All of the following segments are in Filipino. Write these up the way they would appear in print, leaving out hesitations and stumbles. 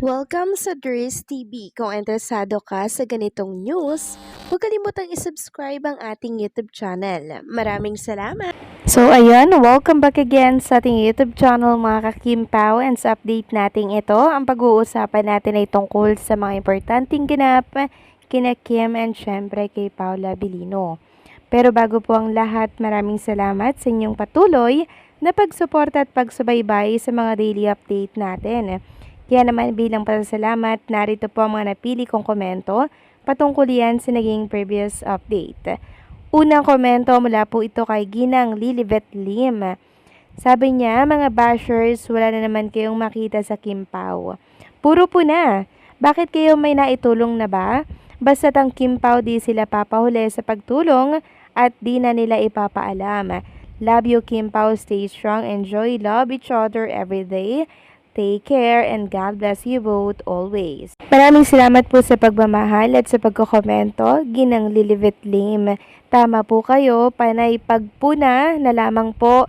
Welcome sa Dries TV. Kung interesado ka sa ganitong news, huwag kalimutang isubscribe ang ating YouTube channel. Maraming salamat! So ayan, welcome back again sa ating YouTube channel mga kakimpaw, and sa update natin ito, ang pag-uusapan natin ay tungkol sa mga importanteng ganap kina Kim and syempre kay Paula Abilino. Pero bago po ang lahat, maraming salamat sa inyong patuloy na pagsuporta at pagsubaybay sa mga daily update natin. Kaya naman bilang pasasalamat, narito po ang mga napili kong komento patungkol yan sa naging previous update. Unang komento mula po ito kay Ginang Lilibet Lim. Sabi niya, mga bashers, wala na naman kayong makita sa Kim Pao. Puro po na. Bakit kayo may naitulong na ba? Basta't ang Kim Pao di sila papahuli sa pagtulong at di na nila ipapaalam. Love you Kim Pao, stay strong, enjoy, love each other every day. Take care and God bless you both always. Maraming salamat po sa pagmamahal at sa pagkokomento. Ginang Lilibet Lim. Tama po kayo, panay pagpuna na lamang po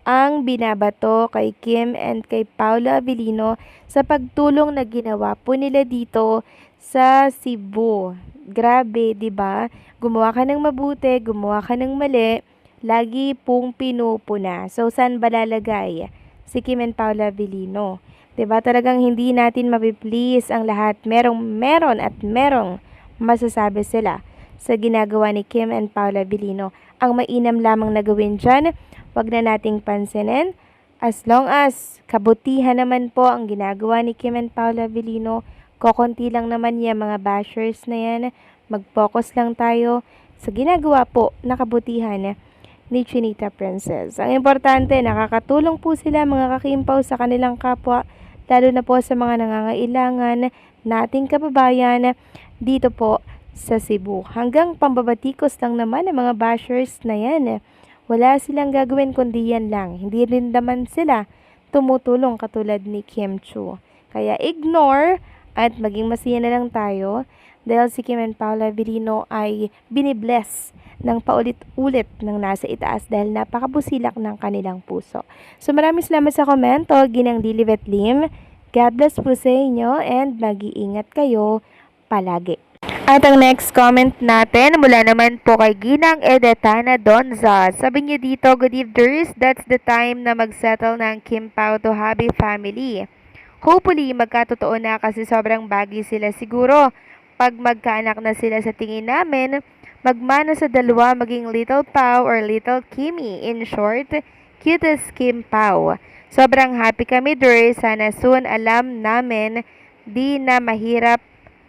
ang binabato kay Kim and kay Paula Abilino sa pagtulong na ginawa po nila dito sa Cebu. Grabe, 'di ba? Gumawa ka ng mabuti, gumawa ka ng mali, lagi pong pinupuna. So saan ba lalagay si Kim and Paula Abilino? 'Di ba talagang hindi natin mapiplease ang lahat. Meron at merong masasabi sila sa ginagawa ni Kim and Paula Abilino. Ang mainam lamang na gawin dyan, wag na nating pansinin. As long as kabutihan naman po ang ginagawa ni Kim and Paula Abilino, kokonti lang naman yan mga bashers na yan. Mag-focus lang tayo sa ginagawa po na kabutihan ni Chinita Princess. Ang importante, nakakatulong po sila mga kakimpaw sa kanilang kapwa, lalo na po sa mga nangangailangan nating kababayan dito po sa Cebu. Hanggang pambabatikos lang naman ang mga bashers na yan. Wala silang gagawin kundi yan lang. Hindi rin naman sila tumutulong katulad ni Kim Chu. Kaya ignore at maging masaya na lang tayo dahil si Kim and Paula Abilino ay binibless ng paulit-ulit ng nasa itaas dahil napakabusilak ng kanilang puso. So maraming salamat sa komento, Ginang Lilibet Lim. God bless po sa inyo and mag-iingat kayo palagi. At ang next comment natin mula naman po kay Ginang Edetana Donza. Sabi niya dito, good eveners, that's the time na mag-settle ng Kim Pao to happy family. Hopefully, magkatotoo na kasi sobrang bagay sila siguro. Pag magkaanak na sila sa tingin namin, magmana sa dalawa maging Little Pao or Little Kimmy. In short, cutest Kim Pao. Sobrang happy kami, Dur. Sana soon alam namin di na mahirap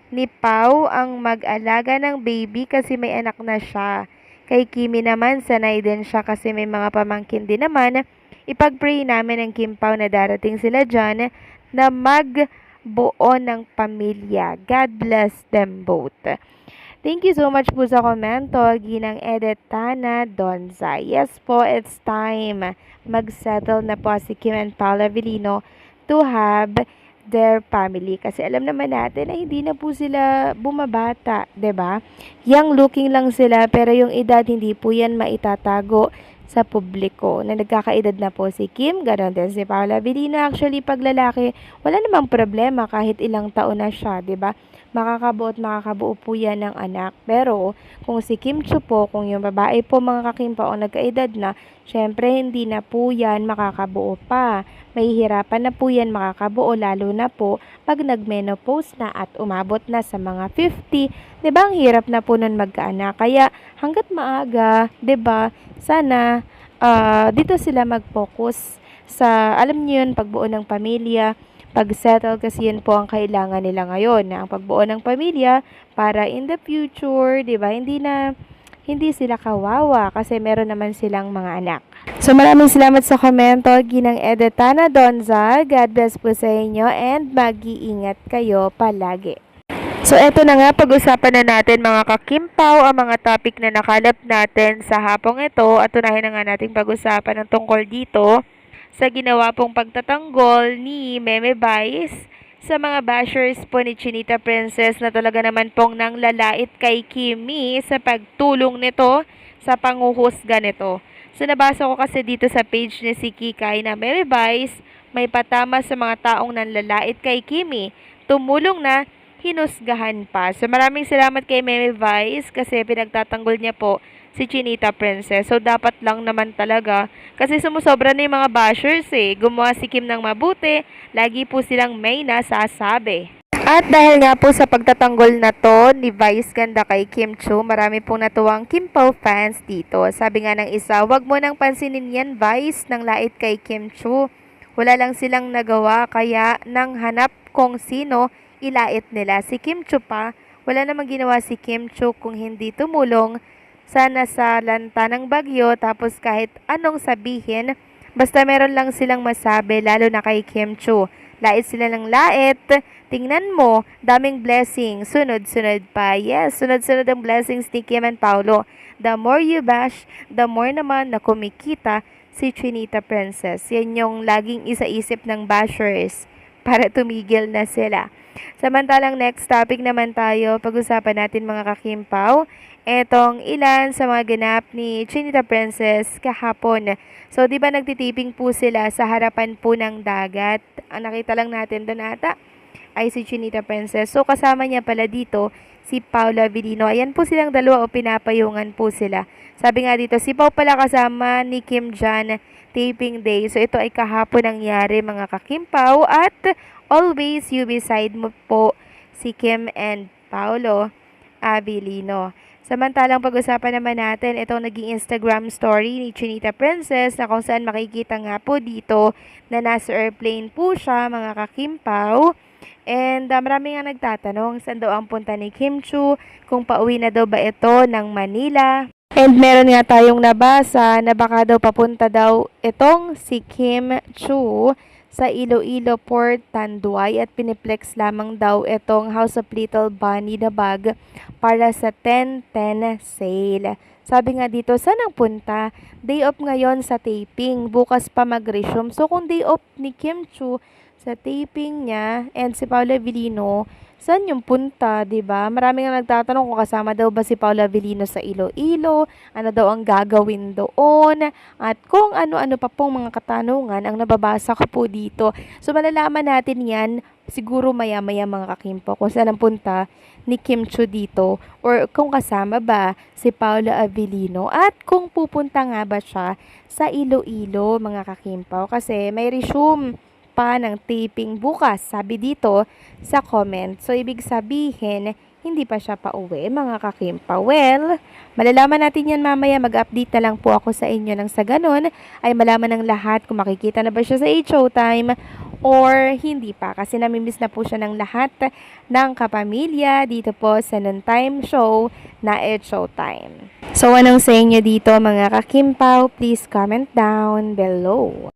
ni Pao ang mag-alaga ng baby kasi may anak na siya. Kay Kimi naman, sanay din siya kasi may mga pamangkin din naman. Ipag-pray namin ang Kim Pao na darating sila dyan na magbuo ng pamilya. God bless them both. Thank you so much po sa komento, Ginang Edetana Donza. Yes po, it's time. Mag-settle na po si Kim and Paula Abilino to have their family. Kasi alam naman natin na hindi na po sila bumabata, 'di ba? Young looking lang sila pero yung edad hindi po yan maitatago sa publiko. Na nagkakaedad na po si Kim, ganoon din si Paula Abilino. Actually, pag lalaki, wala namang problema kahit ilang taon na siya, 'di ba? Makakabuo po yan ng anak. Pero, kung si Kim Chu po, kung yung babae po mga kakimpa o nagkaedad na, syempre hindi na po yan makakabuo pa. Mahihirapan na po yan makakabuo lalo na po pag nag-menopause na at umabot na sa mga 50. 'Di ba? Ang hirap na po nun magkaanak. Kaya hangga't maaga, 'di ba? Sana dito sila mag-focus sa alam niyo yun, pagbuo ng pamilya, pag-settle kasi yun po ang kailangan nila ngayon, na ang pagbuo ng pamilya para in the future, 'di ba? Hindi sila kawawa kasi meron naman silang mga anak. So maraming salamat sa komento, Ginang Edetana Donza. God bless po sa inyo and mag-iingat kayo palagi. So eto na nga, pag-usapan na natin mga kakimpaw ang mga topic na nakalap natin sa hapong ito at unahin na nga nating pag-usapan ng tungkol dito sa ginawa pong pagtatanggol ni Meme Vice sa mga bashers po ni Chinita Princess na talaga naman pong nang lalait kay Kimi sa pagtulong nito sa panguhusga nito. So nabasa ko kasi dito sa page ni si Kikay na Meme Vice, may patama sa mga taong nanlalait kay Kimi. Tumulong na, hinusgahan pa. So maraming salamat kay Meme Vice kasi pinagtatanggol niya po si Chinita Princess. So dapat lang naman talaga kasi sumusobra na yung mga bashers Gumawa si Kim ng mabuti, lagi po silang may nasasabi. At dahil nga po sa pagtatanggol na to ni Vice ganda kay Kim Chu, marami pong natuwang Kim Pao fans dito. Sabi nga ng isa, wag mo nang pansinin yan Vice ng lait kay Kim Chu. Wala lang silang nagawa kaya nang hanap kung sino ilait nila. Si Kim Chu pa, wala namang ginawa si Kim Chu kung hindi tumulong sana sa lanta ng bagyo tapos kahit anong sabihin, basta meron lang silang masabi lalo na kay Kim Chu. Lait sila ng lait. Tingnan mo, daming blessings. Sunod-sunod pa. Yes, sunod-sunod ang blessings ni Kim and Paolo. The more you bash, the more naman na kumikita si Chinita Princess. Yan yung laging isaisip ng bashers para tumigil na sila. Samantalang next topic naman tayo, pag-usapan natin mga kakimpaw, etong ilan sa mga ganap ni Chinita Princess kahapon. So, di ba nagtitiping po sila sa harapan po ng dagat? Ang nakita lang natin doon ata ay si Chinita Princess. So, kasama niya pala dito si Paula Vilino. Ayan po silang dalawa o pinapayungan po sila. Sabi nga dito, si Pao pala kasama ni Kim Jan taping day. So, ito ay kahapon nangyari mga kakimpaw at always you beside mo po si Kim and Paolo Abilino. Samantalang pag-usapan naman natin itong naging Instagram story ni Chinita Princess na kung saan makikita nga po dito na nasa airplane po siya mga kakimpaw. And marami nga nagtatanong saan daw ang punta ni Kim Chu, kung pauwi na daw ba ito ng Manila. And meron nga tayong nabasa na baka daw papunta daw itong si Kim Chu sa Iloilo Port, Tanduay at piniplex lamang daw itong House of Little Bunny na bag para sa 10-10 sale. Sabi nga dito, saan ang punta? Day off ngayon sa taping, bukas pa mag-resume. So kung day off ni Kim Chu sa taping niya and si Paula Vilino, saan yung punta, 'di ba? Marami nga nagtatanong kung kasama daw ba si Paula Vilino sa Iloilo, ano daw ang gagawin doon, at kung ano-ano pa pong mga katanungan ang nababasa ko po dito. So malalaman natin 'yan siguro maya-maya mga kakimpo kung saan ang punta ni Kim Chu dito or kung kasama ba si Paula Avellino at kung pupunta nga ba siya sa Iloilo mga kakimpo kasi may resume pa ng taping bukas, sabi dito sa comment. So, ibig sabihin, hindi pa siya pauwi, mga kakimpa. Well, malalaman natin yan mamaya. Mag-update na lang po ako sa inyo nang sa ganun ay malaman ng lahat kung makikita na ba siya sa Showtime or hindi pa. Kasi namimiss na po siya ng lahat ng kapamilya dito po sa noontime show na Showtime. So, anong sa inyo dito mga kakimpaw? Please comment down below.